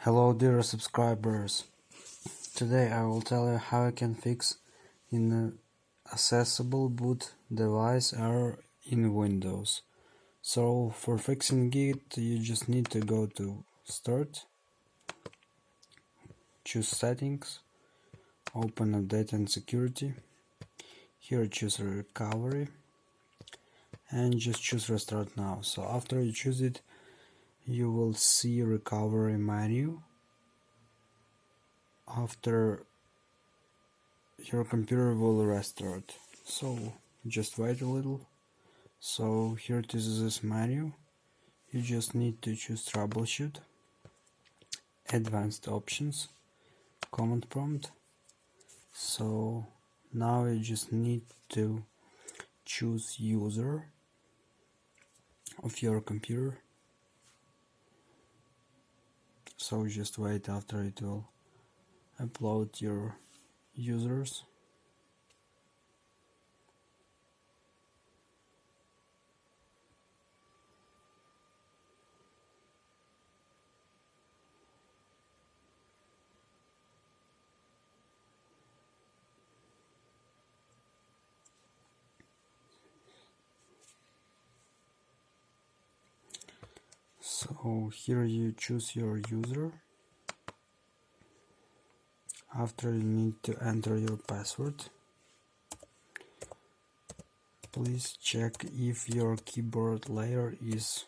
Hello dear subscribers, today I will tell you how you can fix Inaccessible boot device error in Windows. So for fixing it, you just need to go to Start, choose Settings, open Update and Security, here choose Recovery and just choose Restart Now. So after you choose it, you will see Recovery menu. After your computer will restart, so just wait a little. So here it is, this menu. You just need to choose Troubleshoot, Advanced Options, Command Prompt. So now you just need to choose user of your computer. So just wait after it will upload your users. So here you choose your user. After you need to enter your password. Please check if your keyboard layer is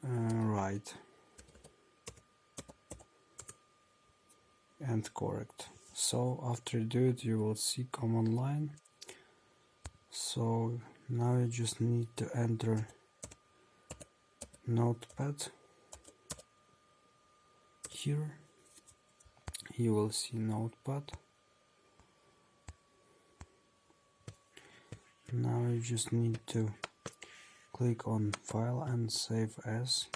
right and correct. So after you do it, you will see command line. So now you just need to enter notepad. Here you will see notepad. Now you just need to click on file and save as.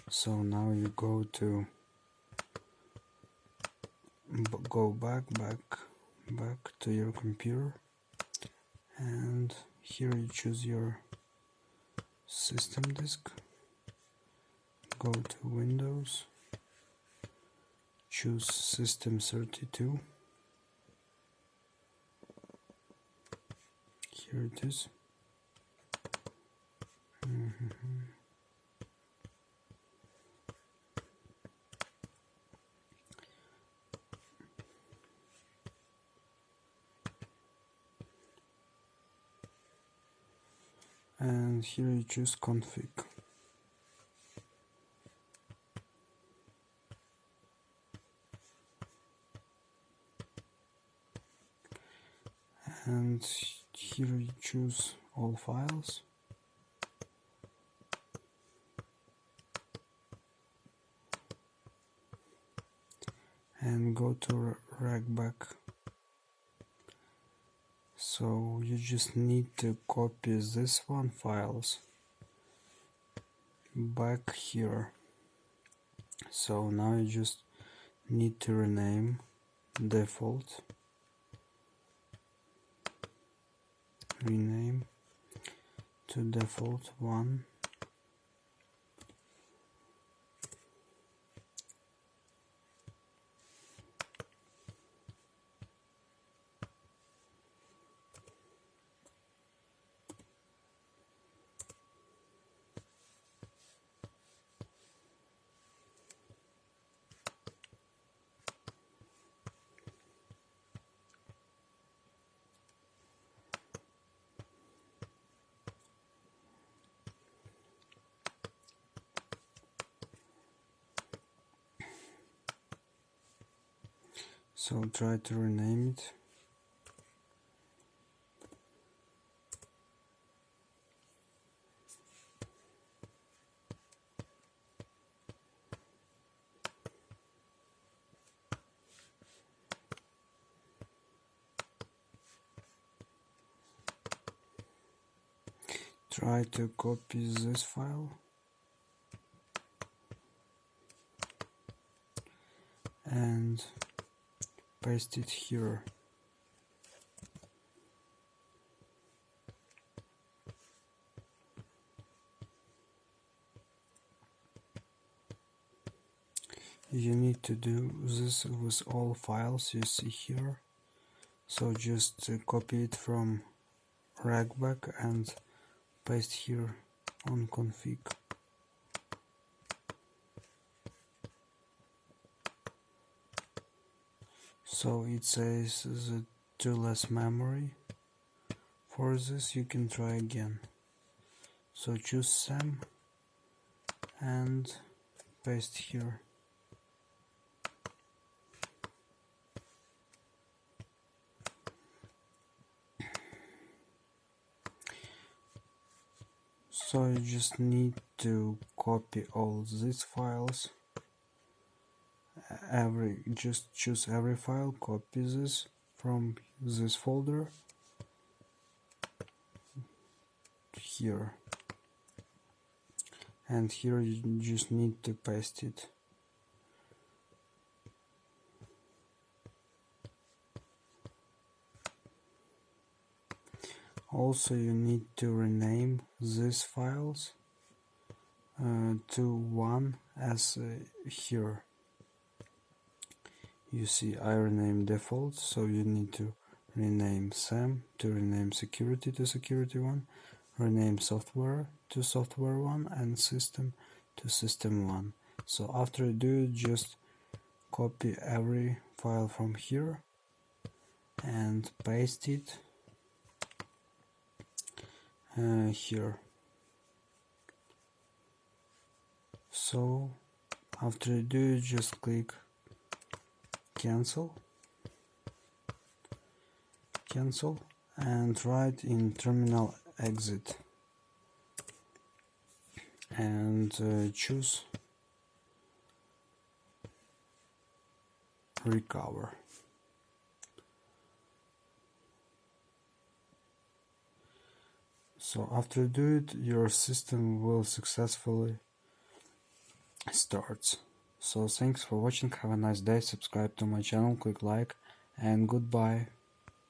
So now you go back to your computer, and here you choose your system disk, go to Windows, choose System 32, here it is. And here you choose config. And here you choose all files. And go to Regback. So you just need to copy this one files back here. So now you just need to rename default, rename to default 1. So try to rename it. Try to copy this file and paste it here. You need to do this with all files you see here. So just copy it from regback and paste here on config. So it says the too less memory. For this you can try again. So choose SAM and paste here. So you just need to copy all these files. Just choose every file, copy this from this folder here, and here you just need to paste it. Also you need to rename these files to one as here. You see I rename default, so you need to rename SAM to rename security to security 1, rename software to software 1, and system to system 1. So after you do it, just copy every file from here and paste it here. So after you do it, just click cancel and write in terminal exit and choose recover. So after you do it, your system will successfully start. So thanks for watching, have a nice day, subscribe to my channel, click like, and goodbye.